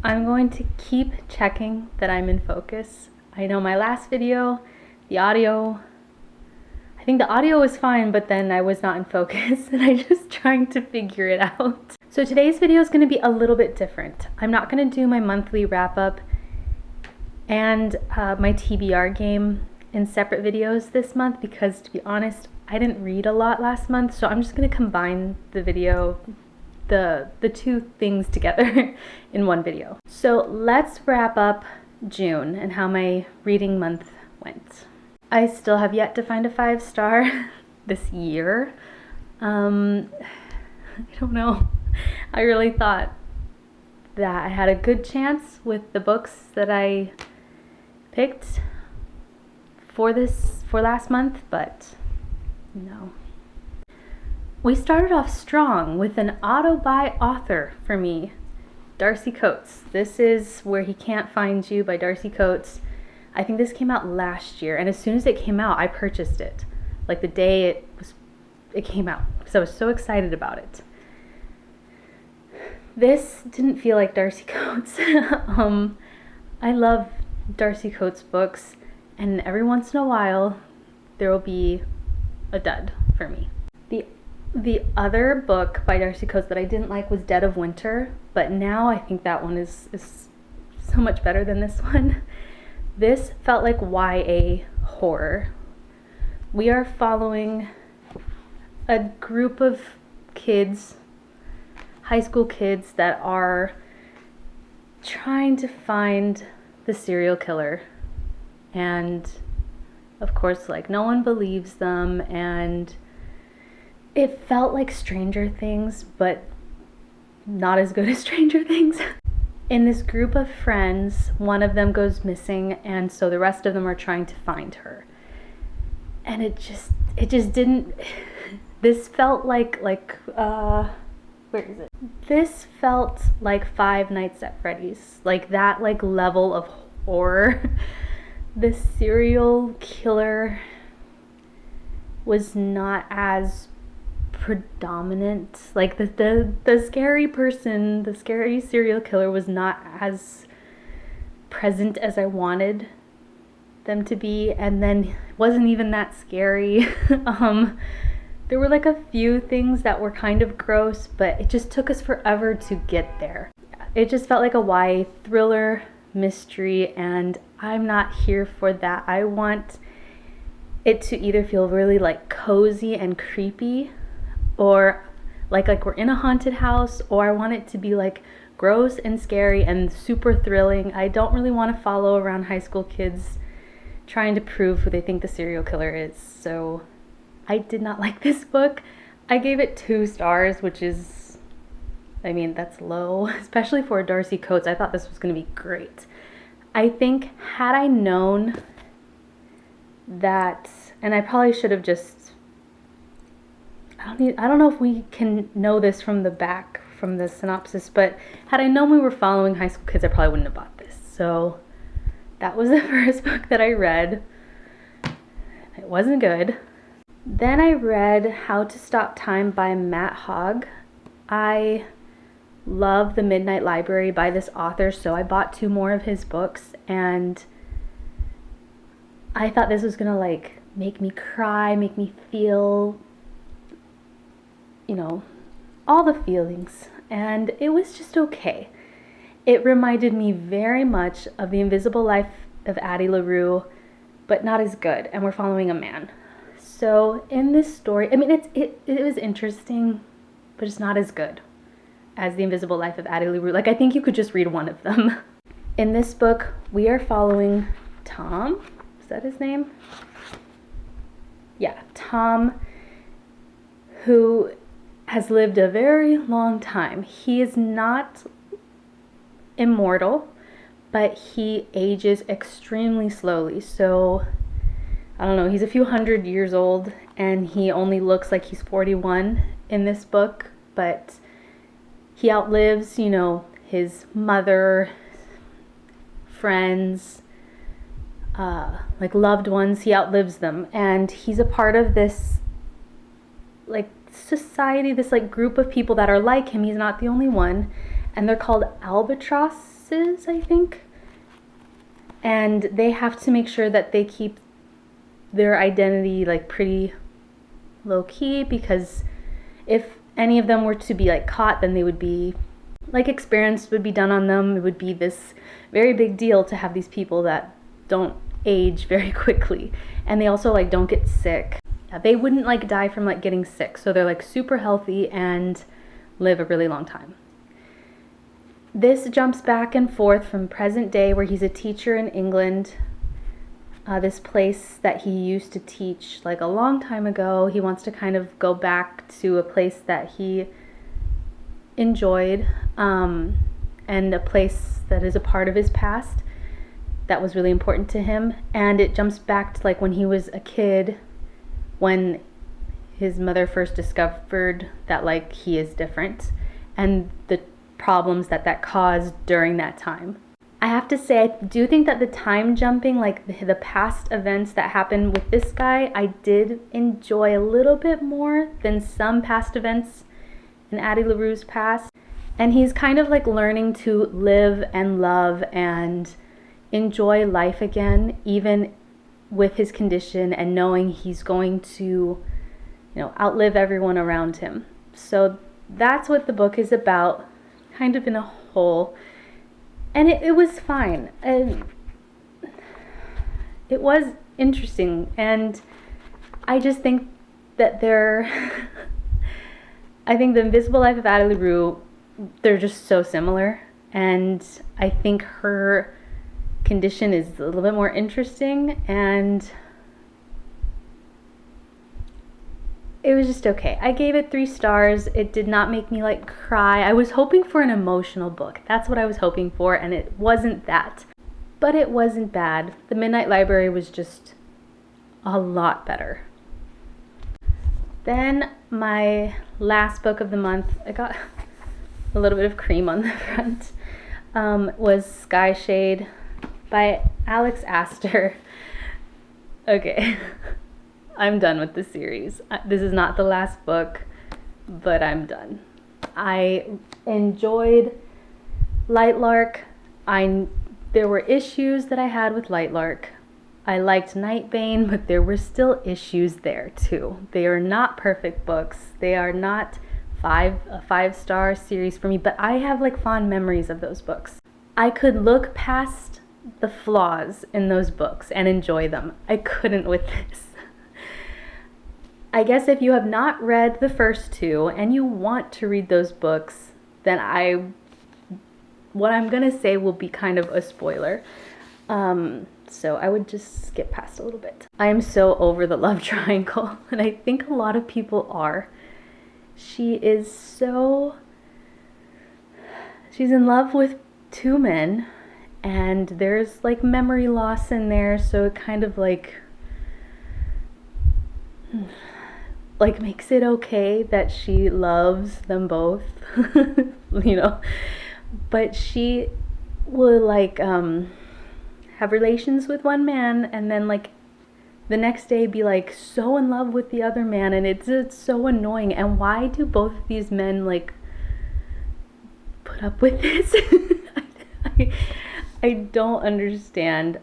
I'm going to keep checking that I'm in focus. I know my last video, I think the audio was fine, but then I was not in focus and I'm just trying to figure it out. So today's video is going to be a little bit different. I'm not going to do my monthly wrap up and my TBR game in separate videos this month because, to be honest, I didn't read a lot last month, so I'm just going to combine the video, the two things together in one video. So let's wrap up June and how my reading month went. I still have yet to find a 5-star this year. I don't know. I really thought that I had a good chance with the books that I picked for last month, but no. We started off strong with an auto-buy author for me, Darcy Coates. This is Where He Can't Find You by Darcy Coates. I think this came out last year, and as soon as it came out, I purchased it. Like the day it came out, because I was so excited about it. This didn't feel like Darcy Coates. I love Darcy Coates books, and every once in a while, there will be a dud for me. The other book by Darcy Coates that I didn't like was Dead of Winter, but now I think that one is so much better than this one. This felt like YA horror. We are following a group of kids, high school kids, that are trying to find the serial killer. And of course, like, no one believes them, and it felt like Stranger Things, but not as good as Stranger Things. In this group of friends, one of them goes missing, and so the rest of them are trying to find her. And it just didn't, this felt like where is it? This felt like Five Nights at Freddy's, like that level of horror. The serial killer was not as predominant, like the scary person, the scary serial killer was not as present as I wanted them to be, and then wasn't even that scary. There were like a few things that were kind of gross, but it just took us forever to get there. It just felt like a YA thriller mystery, and I'm not here for that. I want it to either feel really like cozy and creepy, or like we're in a haunted house, or I want it to be like gross and scary and super thrilling. I don't really want to follow around high school kids trying to prove who they think the serial killer is. So I did not like this book. I gave it 2 stars, which is, I mean, that's low, especially for Darcy Coates. I thought this was going to be great. I think had I known that, and I probably should have just, I don't know if we can know this from the back, from the synopsis, but had I known we were following high school kids, I probably wouldn't have bought this. So that was the first book that I read. It wasn't good. Then I read How to Stop Time by Matt Haig. I love The Midnight Library by this author, so I bought 2 more of his books, and I thought this was gonna like make me cry, make me feel, you know, all the feelings, and it was just okay. It reminded me very much of The Invisible Life of Addie LaRue, but not as good, and we're following a man. So in this story, I mean, it was interesting, but it's not as good as The Invisible Life of Addie LaRue. Like, I think you could just read one of them. In this book, we are following Tom. Is that his name? Yeah, Tom, who has lived a very long time. He is not immortal, but he ages extremely slowly. So, I don't know, he's a few hundred years old, and he only looks like he's 41 in this book, but he outlives, you know, his mother, friends, like loved ones. He outlives them, and he's a part of this like society, this like group of people that are like him. He's not the only one, and they're called albatross princes, I think. And they have to make sure that they keep their identity like pretty low key, because if any of them were to be like caught, then they would be like experiments would be done on them. It would be this very big deal to have these people that don't age very quickly, and they also like don't get sick. They wouldn't like die from like getting sick, so they're like super healthy and live a really long time. This jumps back and forth from present day, where he's a teacher in England, this place that he used to teach like a long time ago. He wants to kind of go back to a place that he enjoyed, and a place that is a part of his past that was really important to him. And it jumps back to like when he was a kid, when his mother first discovered that like he is different, and the problems that caused during that time. I have to say, I do think that the time jumping, like the past events that happened with this guy, I did enjoy a little bit more than some past events in Addie LaRue's past. And he's kind of like learning to live and love and enjoy life again, even with his condition, and knowing he's going to, outlive everyone around him. So that's what the book is about, kind of in a whole. And it was fine. And it was interesting. And I just think that I think The Invisible Life of Addie LaRue, they're just so similar. And I think her condition is a little bit more interesting, and it was just okay. I gave it 3 stars. It did not make me like cry. I was hoping for an emotional book. That's what I was hoping for, and it wasn't that. But it wasn't bad. The Midnight Library was just a lot better. Then my last book of the month, I got a little bit of cream on the front, was Sky Shade by Alex Astor. Okay. I'm done with the series. This is not the last book, but I'm done. I enjoyed Lightlark. There were issues that I had with Lightlark. I liked Nightbane, but there were still issues there too. They are not perfect books. They are not a 5-star series for me, but I have like fond memories of those books. I could look past the flaws in those books and enjoy them. I couldn't with this. I guess if you have not read the first 2 and you want to read those books, then what I'm gonna say will be kind of a spoiler. So I would just skip past a little bit. I am so over the love triangle, and I think a lot of people are. She's in love with 2 men, and there's like memory loss in there, so it kind of like makes it okay that she loves them both, but she will have relations with one man, and then like the next day be like so in love with the other man, and it's so annoying. And why do both of these men like put up with this? I don't understand.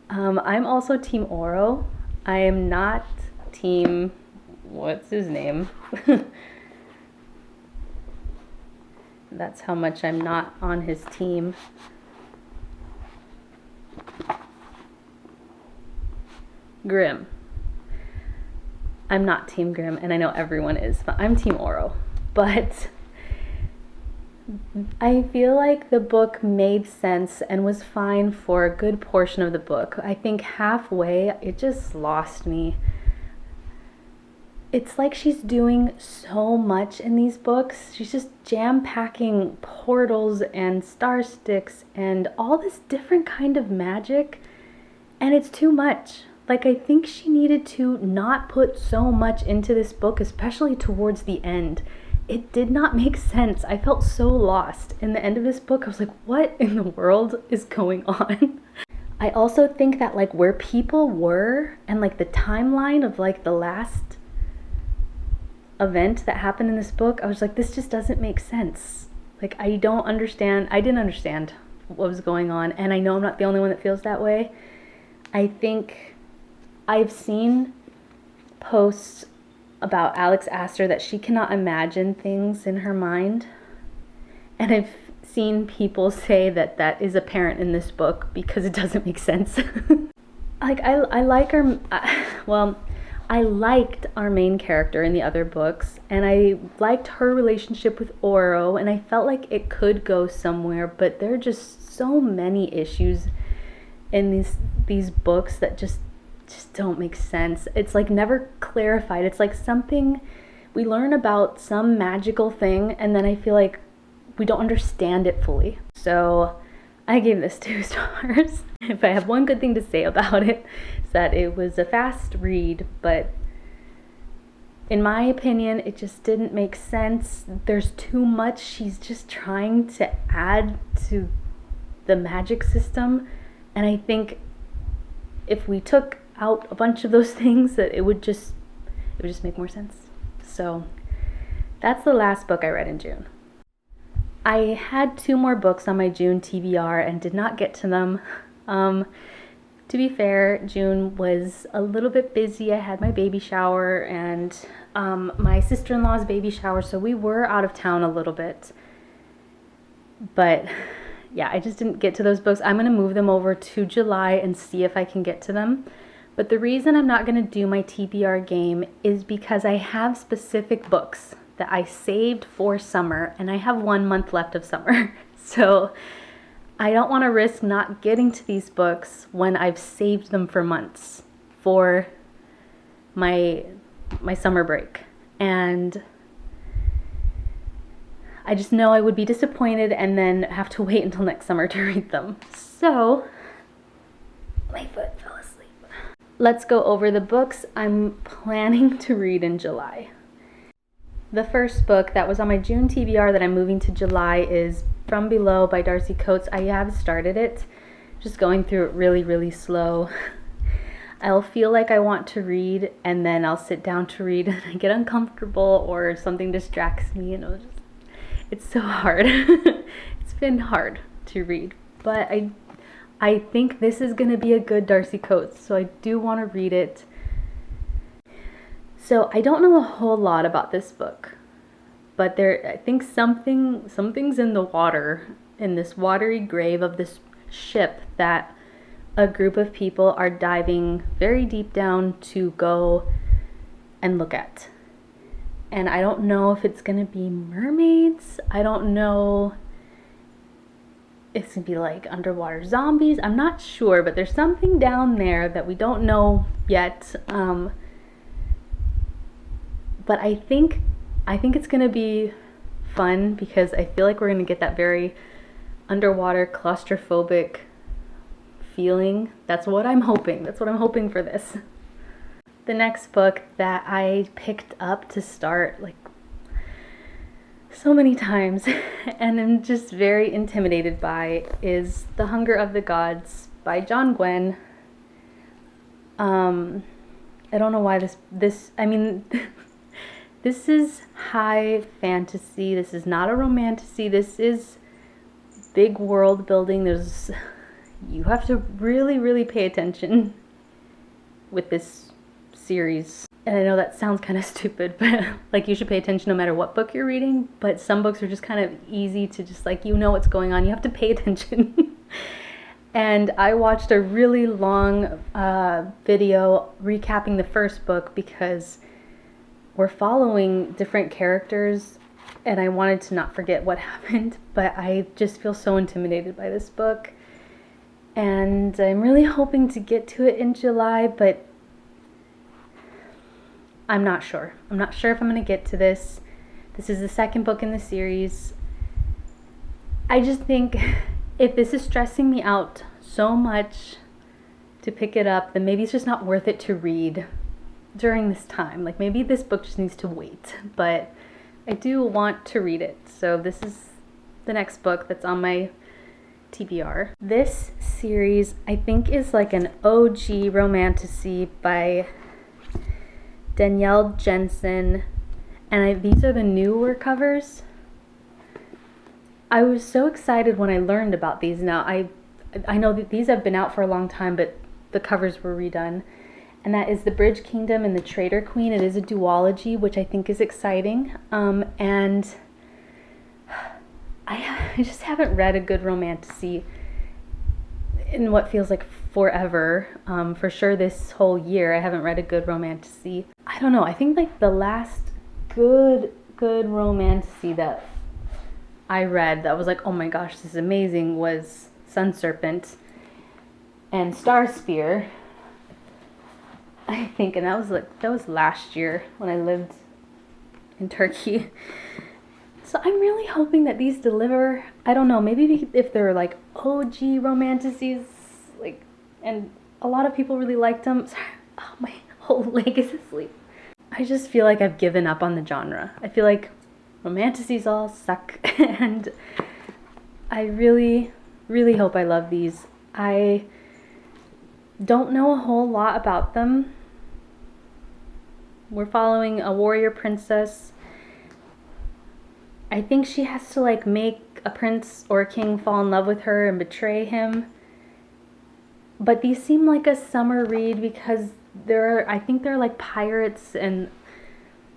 I'm also Team Oro. I am not Team, what's his name? That's how much I'm not on his team. Grimm. I'm not Team Grimm, and I know everyone is, but I'm Team Oro. But I feel like the book made sense and was fine for a good portion of the book. I think halfway, it just lost me. It's like she's doing so much in these books. She's just jam-packing portals and star sticks and all this different kind of magic, and it's too much. Like, I think she needed to not put so much into this book, especially towards the end. It did not make sense. I felt so lost. In the end of this book, I was like, what in the world is going on? I also think that like where people were and like the timeline of like the last event that happened in this book, I was like, this just doesn't make sense. Like, I didn't understand what was going on. And I know I'm not the only one that feels that way. I think I've seen posts about Alex Astor that she cannot imagine things in her mind. And I've seen people say that that is apparent in this book because it doesn't make sense. Like, I like her, well, I liked our main character in the other books, and I liked her relationship with Oro, and I felt like it could go somewhere, but there are just so many issues in these books that just don't make sense. It's like never clarified. It's like something we learn about some magical thing, and then I feel like we don't understand it fully. So I gave this 2 stars. If I have one good thing to say about it, it's that it was a fast read, but in my opinion, it just didn't make sense. There's too much she's just trying to add to the magic system, and I think if we took out a bunch of those things, that it would just make more sense. So that's the last book I read in June. I had 2 more books on my June TBR and did not get to them. To be fair, June was a little bit busy. I had my baby shower and my sister-in-law's baby shower, so we were out of town a little bit. But yeah, I just didn't get to those books. I'm going to move them over to July and see if I can get to them. But the reason I'm not going to do my TBR game is because I have specific books that I saved for summer, and I have 1 month left of summer. So I don't want to risk not getting to these books when I've saved them for months for my summer break. And I just know I would be disappointed and then have to wait until next summer to read them. So my foot fell asleep. Let's go over the books I'm planning to read in July. The first book that was on my June TBR that I'm moving to July is From Below by Darcy Coates. I have started it, just going through it really, really slow. I'll feel like I want to read, and then I'll sit down to read, and I get uncomfortable or something distracts me, and it's so hard. It's been hard to read, but I think this is going to be a good Darcy Coates, so I do want to read it. So I don't know a whole lot about this book, but I think something's in the water, in this watery grave of this ship that a group of people are diving very deep down to go and look at. And I don't know if it's going to be mermaids. I don't know if it's going to be like underwater zombies. I'm not sure, but there's something down there that we don't know yet. But I think it's going to be fun because I feel like we're going to get that very underwater claustrophobic feeling. That's what I'm hoping. That's what I'm hoping for this. The next book that I picked up to start like so many times and I'm just very intimidated by is The Hunger of the Gods by John Gwynne. I don't know why this is high fantasy. This is not a romantasy. This is big world building. You have to really, really pay attention with this series. And I know that sounds kind of stupid, but like you should pay attention no matter what book you're reading. But some books are just kind of easy to just like, you know what's going on. You have to pay attention. And I watched a really long video recapping the first book because we're following different characters and I wanted to not forget what happened, but I just feel so intimidated by this book. And I'm really hoping to get to it in July, but I'm not sure. I'm not sure if I'm going to get to this. This is the second book in the series. I just think if this is stressing me out so much to pick it up, then maybe it's just not worth it to read during this time. Like maybe this book just needs to wait, but I do want to read it. So this is the next book that's on my TBR. This series I think is like an OG romantasy by Danielle Jensen, and these are the newer covers. I was so excited when I learned about these. Now, I know that these have been out for a long time, but the covers were redone. And that is The Bridge Kingdom and The Traitor Queen. It is a duology, which I think is exciting. And I just haven't read a good romantasy in what feels like forever. For sure this whole year I haven't read a good romantasy. I don't know, I think like the last good romantasy that I read that was like, oh my gosh, this is amazing, was Sun Serpent and Star Spear, I think, and that was last year when I lived in Turkey. So I'm really hoping that these deliver. I don't know, maybe if they're like OG romantasies, like, and a lot of people really liked them. Sorry, oh, my whole leg is asleep. I just feel like I've given up on the genre. I feel like romantasies all suck, and I really, really hope I love these. I don't know a whole lot about them. We're following a warrior princess. I think she has to like make a prince or a king fall in love with her and betray him. But these seem like a summer read because I think they're like pirates and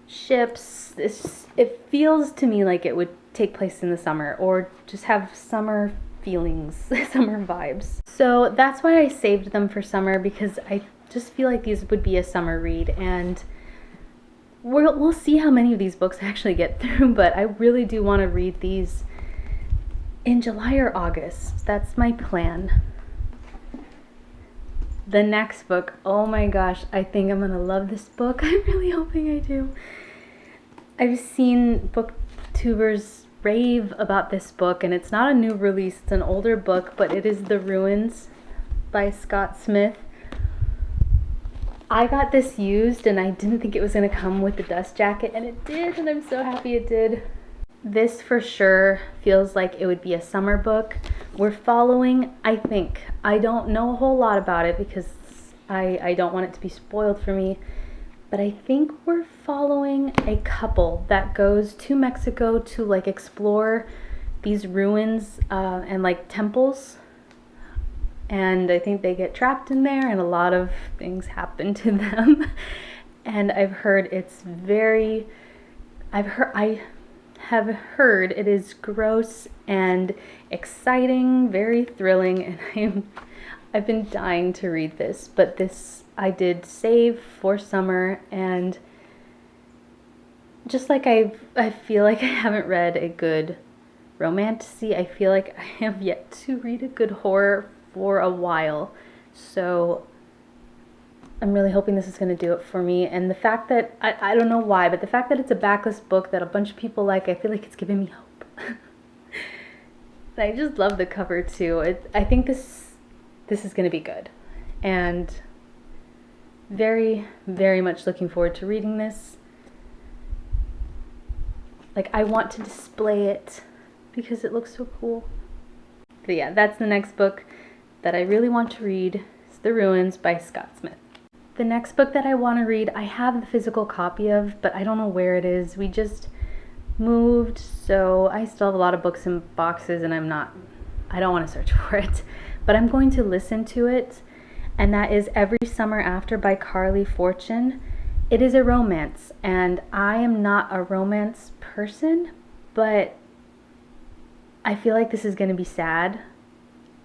ships. It feels to me like it would take place in the summer or just have summer feelings, summer vibes. So that's why I saved them for summer, because I just feel like these would be a summer read, and we'll see how many of these books I actually get through, but I really do want to read these in July or August. That's my plan. The next book, oh my gosh, I think I'm gonna love this book. I'm really hoping I do. I've seen booktubers rave about this book, and it's not a new release, it's an older book, but it is The Ruins by Scott Smith. I got this used and I didn't think it was going to come with the dust jacket, and it did, and I'm so happy it did. This for sure feels like it would be a summer book. We're following, I think, I don't know a whole lot about it because I don't want it to be spoiled for me, but I think we're following a couple that goes to Mexico to like explore these ruins and like temples. And I think they get trapped in there and a lot of things happen to them. And I have heard it is gross and exciting, very thrilling, and I've been dying to read this, but this I did save for summer, and just like I feel like I haven't read a good romantasy, I feel like I have yet to read a good horror for a while. So I'm really hoping this is going to do it for me. And the fact that, I don't know why, but the fact that it's a backlist book that a bunch of people like, I feel like it's giving me hope. I just love the cover too. I think this is going to be good. And very, very much looking forward to reading this. Like, I want to display it because it looks so cool. But yeah, that's the next book that I really want to read. It's The Ruins by Scott Smith. The next book that I want to read, I have the physical copy of, but I don't know where it is. We just moved, so I still have a lot of books in boxes, and I don't want to search for it. But I'm going to listen to it, and that is Every Summer After by Carly Fortune. It is a romance, and I am not a romance person, but I feel like this is going to be sad.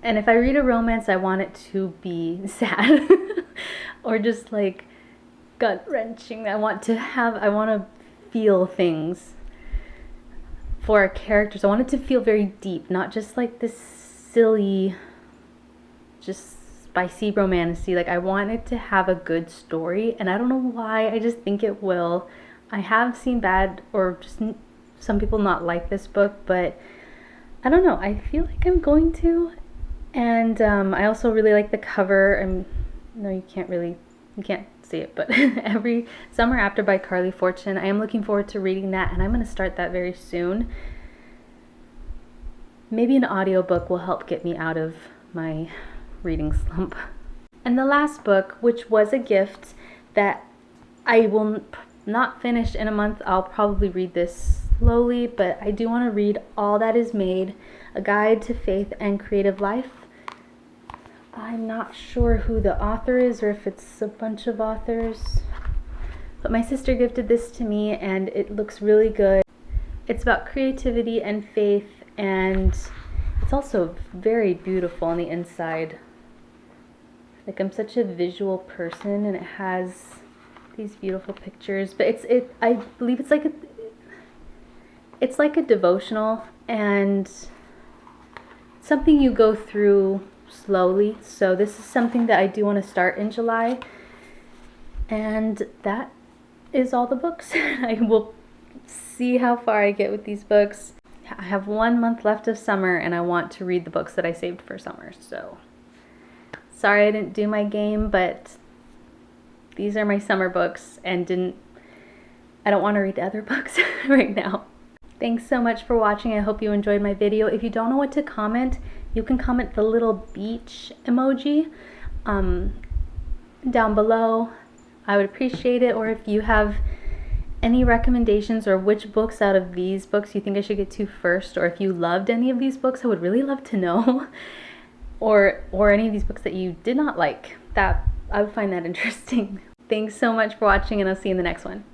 And if I read a romance, I want it to be sad or just like gut-wrenching. I want to feel things for our characters. I want it to feel very deep, not just like this silly, just spicy romantasy. Like, I want it to have a good story, and I don't know why, I just think it will. I have seen bad or just some people not like this book, but I don't know, I feel like I'm going to. And I also really like the cover. No, you can't see it, but Every Summer After by Carly Fortune. I am looking forward to reading that, and I'm going to start that very soon. Maybe an audiobook will help get me out of my reading slump. And the last book, which was a gift that I will not finish in a month, I'll probably read this slowly, but I do want to read All That Is Made, A Guide to Faith and Creative Life. I'm not sure who the author is or if it's a bunch of authors, but my sister gifted this to me and it looks really good. It's about creativity and faith, and it's also very beautiful on the inside. Like, I'm such a visual person, and it has these beautiful pictures, but I believe it's like a devotional, and something you go through slowly. So this is something that I do want to start in July, and that is all the books. I will see how far I get with these books. I have 1 month left of summer, and I want to read the books that I saved for summer. So sorry I didn't do my game, but these are my summer books, and I don't want to read other books right now. Thanks so much for watching. I hope you enjoyed my video. If you don't know what to comment, you can comment the little beach emoji down below. I would appreciate it. Or if you have any recommendations or which books out of these books you think I should get to first, or if you loved any of these books, I would really love to know. or any of these books that you did not like, that I would find that interesting. Thanks so much for watching, and I'll see you in the next one.